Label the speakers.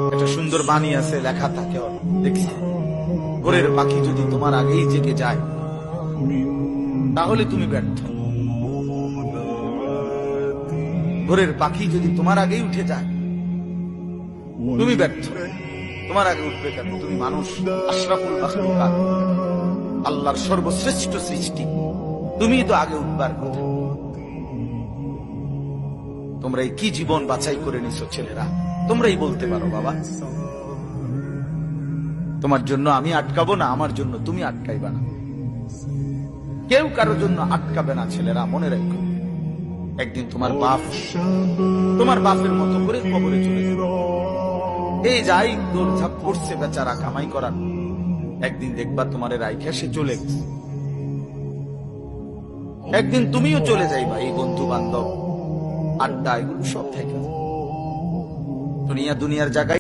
Speaker 1: একটা সুন্দর বাণী আছে, লেখা থাকে, দেখছি, ভোরের পাখি যদি তোমার আগেই জেগে যায় তাহলে তুমি ব্যর্থ। ভোরের পাখি যদি তোমার আগেই উঠে যায় তুমি ব্যর্থ। তোমার আগে উঠবে কেন? তুমি মানুষ, আশরাফুল মাখলুকাত, আল্লাহর সর্বশ্রেষ্ঠ সৃষ্টি, তুমি তো আগে উঠবার কথা। তোমরা কি জীবন বাছাই করে নিছো ছেলেরা? তোমরাই বলতে পারো বাবা। তোমার জন্য আমি আটকাবো না, আমার জন্য তুমি আটকাইবা না। কেউ কারোর জন্য আটকাবে না ছেলেরা, মনে রাখো। একদিন তোমার বাপ তোমার বাপের মতো করে কবরে চলে যাবে। এই যাই দৌড়ঝাঁপ করছে বেচারা কামাই করার, একদিন দেখবা তোমার রাইখা সে চলে গেছে। একদিন তুমিও চলে যাইবা। এই বন্ধু বান্ধব, আড্ডা, এগুলো সব থেকে দুনিয়ার জায়গায়